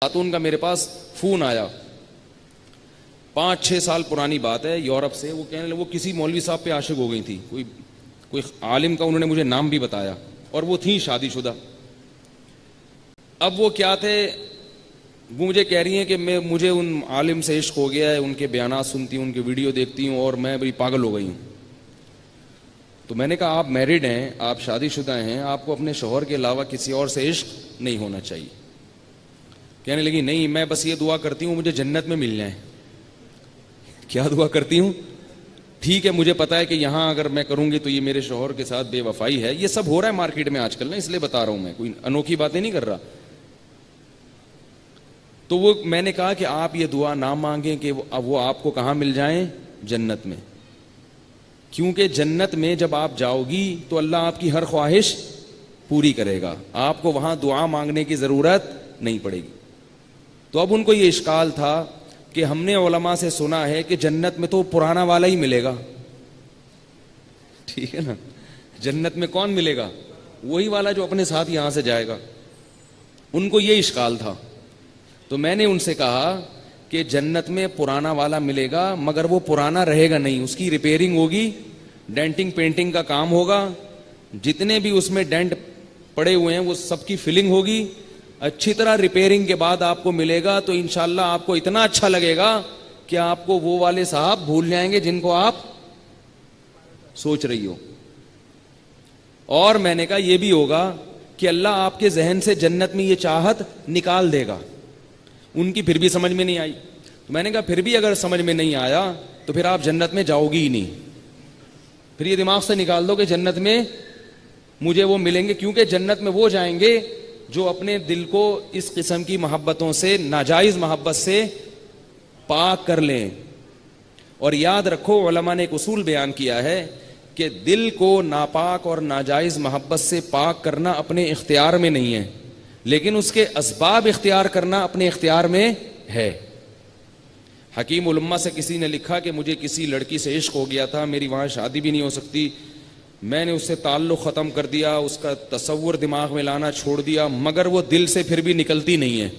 خاتون کا میرے پاس فون آیا، 5-6 سال پرانی بات ہے، یورپ سے۔ وہ کہنے لگے وہ کسی مولوی صاحب پہ عاشق ہو گئی تھی، کوئی عالم کا، انہوں نے مجھے نام بھی بتایا، اور وہ تھیں شادی شدہ۔ اب وہ کیا تھے، وہ مجھے کہہ رہی ہیں کہ مجھے ان عالم سے عشق ہو گیا ہے، ان کے بیانات سنتی ہوں، ان کی ویڈیو دیکھتی ہوں، اور میں بڑی پاگل ہو گئی ہوں۔ تو میں نے کہا آپ میرڈ ہیں، آپ شادی شدہ ہیں، آپ کو اپنے شوہر کے علاوہ کسی اور سے عشق نہیں ہونا چاہیے۔ کہنے لگی نہیں، میں بس یہ دعا کرتی ہوں مجھے جنت میں مل جائیں۔ کیا دعا کرتی ہوں؟ ٹھیک ہے، مجھے پتا ہے کہ یہاں اگر میں کروں گی تو یہ میرے شوہر کے ساتھ بے وفائی ہے، یہ سب ہو رہا ہے مارکیٹ میں آج کل نا، اس لیے بتا رہا ہوں، میں کوئی انوکھی باتیں نہیں کر رہا۔ تو وہ میں نے کہا کہ آپ یہ دعا نہ مانگیں کہ وہ آپ کو کہاں مل جائیں، جنت میں، کیونکہ جنت میں جب آپ جاؤ گی تو اللہ آپ کی ہر خواہش پوری کرے گا، آپ کو وہاں دعا مانگنے کی ضرورت نہیں پڑے گی۔ تو اب ان کو یہ اشکال تھا کہ ہم نے علماء سے سنا ہے کہ جنت میں تو پرانا والا ہی ملے گا، ٹھیک ہے نا، جنت میں کون ملے گا؟ وہی والا جو اپنے ساتھ یہاں سے جائے گا۔ ان کو یہ اشکال تھا، تو میں نے ان سے کہا کہ جنت میں پرانا والا ملے گا، مگر وہ پرانا رہے گا نہیں، اس کی ریپیئرنگ ہوگی، ڈینٹنگ پینٹنگ کا کام ہوگا، جتنے بھی اس میں ڈینٹ پڑے ہوئے ہیں وہ سب کی فلنگ ہوگی، اچھی طرح ریپیئرنگ کے بعد آپ کو ملے گا، تو انشاءاللہ آپ کو اتنا اچھا لگے گا کہ آپ کو وہ والے صاحب بھول جائیں گے جن کو آپ سوچ رہی ہو۔ اور میں نے کہا یہ بھی ہوگا کہ اللہ آپ کے ذہن سے جنت میں یہ چاہت نکال دے گا۔ ان کی پھر بھی سمجھ میں نہیں آئی، تو میں نے کہا پھر بھی اگر سمجھ میں نہیں آیا تو پھر آپ جنت میں جاؤ گی ہی نہیں، پھر یہ دماغ سے نکال دو کہ جنت میں مجھے وہ ملیں گے، کیونکہ جنت میں وہ جائیں گے جو اپنے دل کو اس قسم کی محبتوں سے، ناجائز محبت سے پاک کر لیں۔ اور یاد رکھو علماء نے ایک اصول بیان کیا ہے کہ دل کو ناپاک اور ناجائز محبت سے پاک کرنا اپنے اختیار میں نہیں ہے، لیکن اس کے اسباب اختیار کرنا اپنے اختیار میں ہے۔ حکیم الامہ سے کسی نے لکھا کہ مجھے کسی لڑکی سے عشق ہو گیا تھا، میری وہاں شادی بھی نہیں ہو سکتی، میں نے اس سے تعلق ختم کر دیا، اس کا تصور دماغ میں لانا چھوڑ دیا، مگر وہ دل سے پھر بھی نکلتی نہیں ہے۔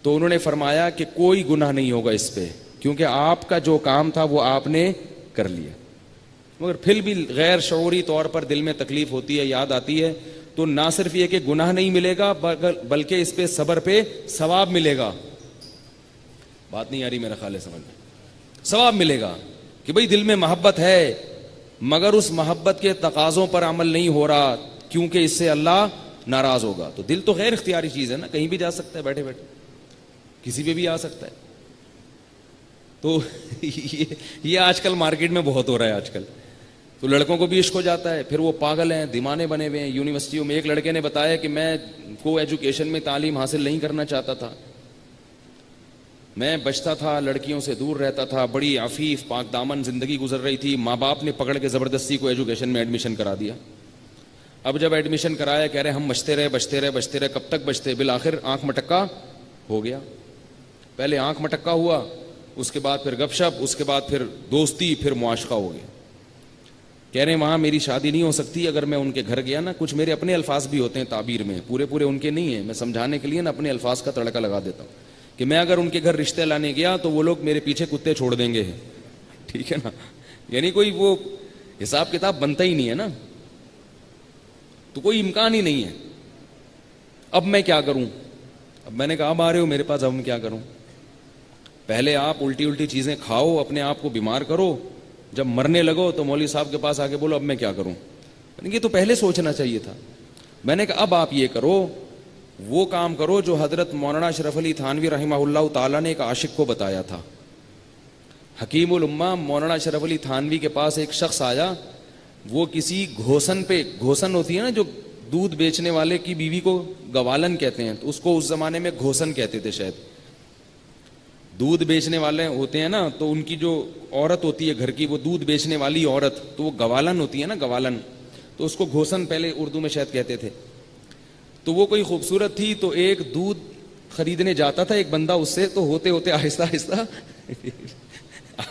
تو انہوں نے فرمایا کہ کوئی گناہ نہیں ہوگا اس پہ، کیونکہ آپ کا جو کام تھا وہ آپ نے کر لیا، مگر پھر بھی غیر شعوری طور پر دل میں تکلیف ہوتی ہے، یاد آتی ہے، تو نہ صرف یہ کہ گناہ نہیں ملے گا بلکہ اس پہ صبر پہ ثواب ملے گا۔ بات نہیں آ رہی میرا خیال ہے سمجھ میں؟ ثواب ملے گا کہ بھئی دل میں محبت ہے، مگر اس محبت کے تقاضوں پر عمل نہیں ہو رہا، کیونکہ اس سے اللہ ناراض ہوگا۔ تو دل تو غیر اختیاری چیز ہے نا، کہیں بھی جا سکتا ہے، بیٹھے بیٹھے کسی پہ بھی آ سکتا ہے۔ تو یہ آج کل مارکیٹ میں بہت ہو رہا ہے آج کل، تو لڑکوں کو بھی عشق ہو جاتا ہے، پھر وہ پاگل ہیں، دیوانے بنے ہوئے ہیں۔ یونیورسٹیوں میں ایک لڑکے نے بتایا کہ میں کو ایجوکیشن میں تعلیم حاصل نہیں کرنا چاہتا تھا، میں بچتا تھا، لڑکیوں سے دور رہتا تھا، بڑی عفیف پاک دامن زندگی گزر رہی تھی، ماں باپ نے پکڑ کے زبردستی کو ایجوکیشن میں ایڈمیشن کرا دیا۔ اب جب ایڈمیشن کرایا کہہ رہے ہم بچتے رہے، کب تک بچتے، بالآخر آنکھ مٹکا ہو گیا۔ پہلے آنکھ مٹکا ہوا، اس کے بعد پھر گپ شپ، اس کے بعد پھر دوستی، پھر معاشقہ ہو گیا۔ کہہ رہے ہیں وہاں میری شادی نہیں ہو سکتی، اگر میں ان کے گھر گیا نا، کچھ میرے اپنے الفاظ بھی ہوتے ہیں تعبیر میں، پورے ان کے نہیں ہیں، میں سمجھانے کے لیے نا اپنے الفاظ کا تڑکا لگا دیتا ہوں کہ میں اگر ان کے گھر رشتے لانے گیا تو وہ لوگ میرے پیچھے کتے چھوڑ دیں گے، ٹھیک ہے نا، یعنی کوئی وہ حساب کتاب بنتا ہی نہیں ہے نا، تو کوئی امکان ہی نہیں ہے۔ اب میں کیا کروں؟ اب میں نے کہا اب آ رہے ہو میرے پاس، اب میں کیا کروں؟ پہلے آپ الٹی چیزیں کھاؤ، اپنے آپ کو بیمار کرو، جب مرنے لگو تو مولوی صاحب کے پاس آ کے بولو اب میں کیا کروں؟ یہ تو پہلے سوچنا چاہیے تھا۔ میں نے کہا اب آپ یہ کرو، وہ کام کرو جو حضرت مولانا اشرف علی تھانوی رحمہ اللہ تعالیٰ نے ایک عاشق کو بتایا تھا۔ حکیم الامہ مولانا اشرف علی تھانوی کے پاس ایک شخص آیا، وہ کسی گھوسن پہ، گھوسن ہوتی ہے نا جو دودھ بیچنے والے کی بیوی کو گوالن کہتے ہیں، تو اس کو اس زمانے میں گھوسن کہتے تھے شاید، دودھ بیچنے والے ہوتے ہیں نا، تو ان کی جو عورت ہوتی ہے گھر کی، وہ دودھ بیچنے والی عورت، تو وہ گوالن ہوتی ہے نا، گوالن، تو اس کو گھوسن پہلے اردو میں شاید کہتے تھے۔ تو وہ کوئی خوبصورت تھی، تو ایک دودھ خریدنے جاتا تھا ایک بندہ اس سے، تو ہوتے ہوتے آہستہ آہستہ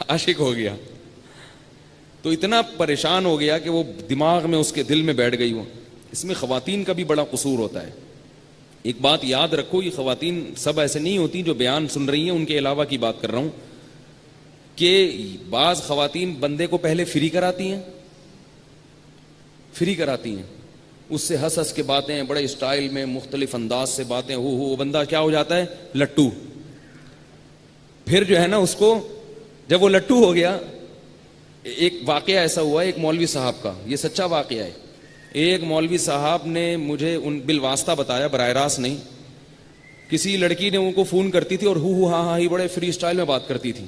عاشق ہو گیا، تو اتنا پریشان ہو گیا کہ وہ دماغ میں اس کے دل میں بیٹھ گئی۔ وہ اس میں خواتین کا بھی بڑا قصور ہوتا ہے، ایک بات یاد رکھو، یہ خواتین سب ایسے نہیں ہوتی جو بیان سن رہی ہیں، ان کے علاوہ کی بات کر رہا ہوں، کہ بعض خواتین بندے کو پہلے فری کراتی ہیں، اس سے ہنس ہنس کے باتیں، بڑے اسٹائل میں مختلف انداز سے باتیں، وہ بندہ کیا ہو جاتا ہے؟ لٹو. پھر جو ہے نا اس کو جب وہ لٹو ہو گیا، ایک واقعہ ایسا ہوا ہے ایک مولوی صاحب کا، یہ سچا واقعہ ہے. ایک مولوی صاحب نے مجھے ان بالواسطہ بتایا، براہ راست نہیں. کسی لڑکی نے ان کو فون کرتی تھی اور ہاں ہاں ہی بڑے فری اسٹائل میں بات کرتی تھی.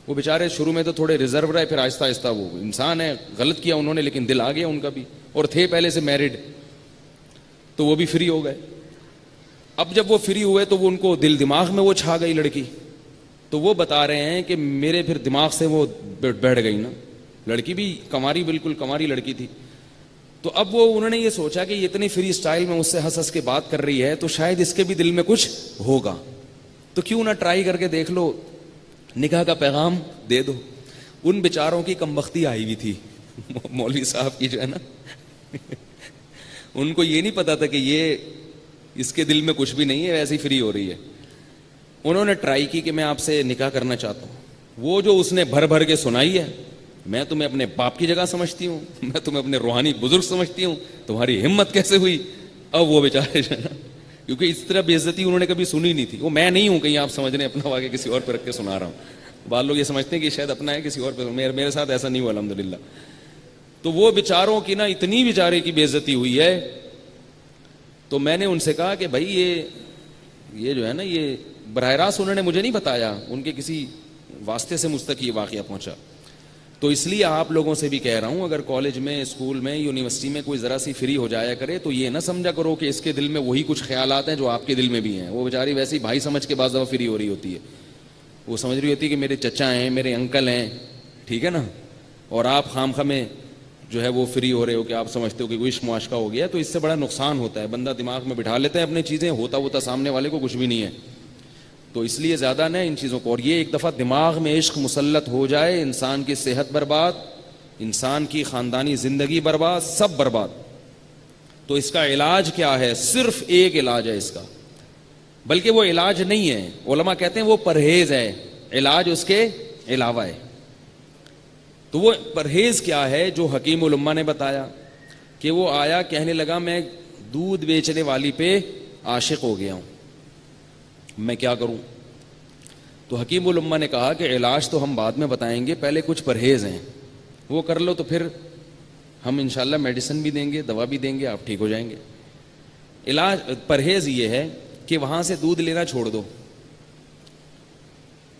وہ بیچارے شروع میں تو تھوڑے ریزرو رہے، پھر آہستہ آہستہ، وہ انسان ہے، غلط کیا انہوں نے لیکن دل آ گیا ان کا بھی، اور تھے پہلے سے میرڈ، تو وہ بھی فری ہو گئے. اب جب وہ فری ہوئے تو وہ ان کو دل دماغ میں وہ چھا گئی لڑکی. تو وہ بتا رہے ہیں کہ میرے پھر دماغ سے وہ بیٹھ گئی نا. لڑکی بھی کماری، بالکل کماری لڑکی تھی. تو اب وہ انہوں نے یہ سوچا کہ یہ اتنی فری اسٹائل میں اس سے ہنس ہنس کے بات کر رہی ہے تو شاید اس کے بھی دل میں کچھ ہوگا، تو کیوں نہ ٹرائی کر کے دیکھ لو، نکاح کا پیغام دے دو. ان بیچاروں کی کمبختی آئی ہوئی تھی مولوی صاحب کی جو ہے نا ان کو یہ نہیں پتا تھا کہ یہ اس کے دل میں کچھ بھی نہیں ہے، ویسے ہی فری ہو رہی ہے. انہوں نے ٹرائی کی کہ میں آپ سے نکاح کرنا چاہتا ہوں. وہ جو اس نے بھر کے سنائی ہے، میں تمہیں اپنے باپ کی جگہ سمجھتی ہوں، میں تمہیں اپنے روحانی بزرگ سمجھتی ہوں، تمہاری ہمت کیسے ہوئی. اب وہ بیچارے جو ہے نا، کیونکہ اس طرح بے عزتی انہوں نے کبھی سنی نہیں تھی. وہ میں نہیں ہوں کہیں آپ سمجھ رہے ہیں اپنا واقعہ کسی اور پہ رکھ کے سنا رہا ہوں. بعض لوگ یہ سمجھتے ہیں کہ شاید اپنا ہے کسی اور پہ، میرے ساتھ ایسا نہیں ہوا الحمدللہ. تو وہ بیچاروں کی نا اتنی بیچارے کی بے عزتی ہوئی ہے. تو میں نے ان سے کہا کہ بھائی یہ جو ہے نا، یہ براہ راست انہوں نے مجھے نہیں بتایا، ان کے کسی واسطے سے مجھ تک یہ واقعہ پہنچا. تو اس لیے آپ لوگوں سے بھی کہہ رہا ہوں، اگر کالج میں، اسکول میں، یونیورسٹی میں کوئی ذرا سی فری ہو جایا کرے تو یہ نہ سمجھا کرو کہ اس کے دل میں وہی کچھ خیالات ہیں جو آپ کے دل میں بھی ہیں. وہ بیچاری ویسے ہی بھائی سمجھ کے بعض دفعہ فری ہو رہی ہوتی ہے. وہ سمجھ رہی ہوتی ہے کہ میرے چچا ہیں، میرے انکل ہیں، ٹھیک ہے نا، اور آپ خام خامے جو ہے وہ فری ہو رہے ہو کہ آپ سمجھتے ہو کہ کوئی عشق معاشقہ ہو گیا. تو اس سے بڑا نقصان ہوتا ہے. بندہ دماغ میں بٹھا لیتا ہے اپنی چیزیں، ہوتا سامنے والے کو کچھ بھی نہیں ہے. تو اس لیے زیادہ نہ ان چیزوں کو. اور یہ ایک دفعہ دماغ میں عشق مسلط ہو جائے، انسان کی صحت برباد، انسان کی خاندانی زندگی برباد، سب برباد. تو اس کا علاج کیا ہے؟ صرف ایک علاج ہے اس کا، بلکہ وہ علاج نہیں ہے، علماء کہتے ہیں وہ پرہیز ہے. علاج اس کے علاوہ ہے. تو وہ پرہیز کیا ہے جو حکیم الامہ نے بتایا؟ کہ وہ آیا کہنے لگا میں دودھ بیچنے والی پہ عاشق ہو گیا ہوں، میں کیا کروں؟ تو حکیم الامہ نے کہا کہ علاج تو ہم بعد میں بتائیں گے، پہلے کچھ پرہیز ہیں وہ کر لو، تو پھر ہم انشاءاللہ میڈیسن بھی دیں گے، دوا بھی دیں گے، آپ ٹھیک ہو جائیں گے. پرہیز یہ ہے کہ وہاں سے دودھ لینا چھوڑ دو.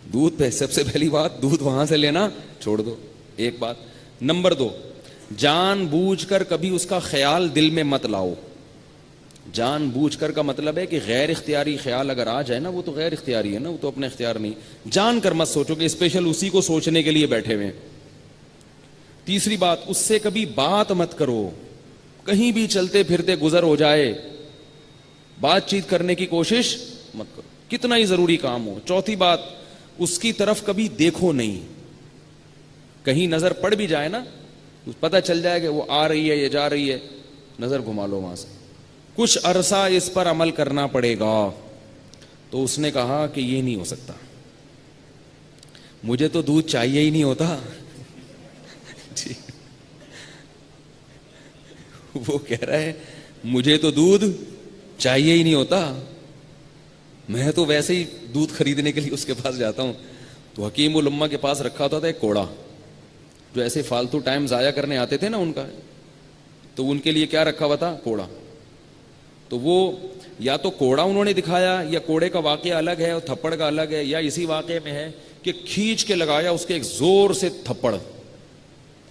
دودھ پہ سب سے پہلی بات، دودھ وہاں سے لینا چھوڑ دو، ایک بات. نمبر 2، جان بوجھ کر کبھی اس کا خیال دل میں مت لاؤ. جان بوجھ کر کا مطلب ہے کہ غیر اختیاری خیال اگر آ جائے نا، وہ تو غیر اختیاری ہے نا، وہ تو اپنا اختیار نہیں. جان کر مت سوچو کہ اسپیشل اسی کو سوچنے کے لیے بیٹھے ہوئے. تیسری بات، اس سے کبھی بات مت کرو. کہیں بھی چلتے پھرتے گزر ہو جائے، بات چیت کرنے کی کوشش مت کرو، کتنا ہی ضروری کام ہو. چوتھی بات، اس کی طرف کبھی دیکھو نہیں. کہیں نظر پڑ بھی جائے نا، پتہ چل جائے کہ وہ آ رہی ہے یا جا رہی ہے، نظر گھما لو وہاں سے. کچھ عرصہ اس پر عمل کرنا پڑے گا. تو اس نے کہا کہ یہ نہیں ہو سکتا، مجھے تو دودھ چاہیے ہی نہیں ہوتا. وہ کہہ رہا ہے مجھے تو دودھ چاہیے ہی نہیں ہوتا، میں تو ویسے ہی دودھ خریدنے کے لیے اس کے پاس جاتا ہوں. تو حکیم الامہ کے پاس رکھا ہوتا تھا ایک کوڑا، جو ایسے فالتو ٹائم ضائع کرنے آتے تھے نا ان کا، تو ان کے لیے کیا رکھا ہوا تھا؟ کوڑا. تو وہ یا تو کوڑا انہوں نے دکھایا، یا کوڑے کا واقعہ الگ ہے اور تھپڑ کا الگ ہے، یا اسی واقعے میں ہے کہ کھینچ کے لگایا اس کے ایک زور سے تھپڑ.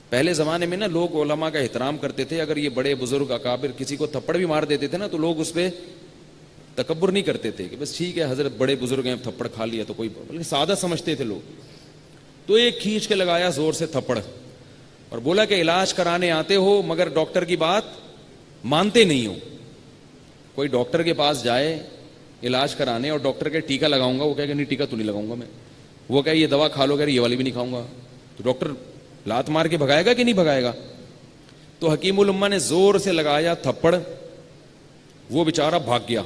پہلے زمانے میں نا لوگ علماء کا احترام کرتے تھے، اگر یہ بڑے بزرگ اکابر کسی کو تھپڑ بھی مار دیتے تھے نا تو لوگ اس پہ تکبر نہیں کرتے تھے کہ بس ٹھیک ہے حضرت بڑے بزرگ ہیں، تھپڑ کھا لیا تو کوئی، بلکہ سادہ سمجھتے تھے لوگ. تو ایک کھینچ کے لگایا زور سے تھپڑ، اور بولا کہ علاج کرانے آتے ہو مگر ڈاکٹر کی بات مانتے نہیں ہو. کوئی ڈاکٹر کے پاس جائے علاج کرانے اور ڈاکٹر کے ٹیکا لگاؤں گا، وہ کہے کہ نہیں ٹیکا تو نہیں لگاؤں گا میں. وہ کہے یہ دوا کھا لو، کہہ یہ والی بھی نہیں کھاؤں گا. تو ڈاکٹر لات مار کے بھگائے گا کہ نہیں بھگائے گا؟ تو حکیم الامہ نے زور سے لگایا تھپڑ، وہ بیچارہ بھاگ گیا.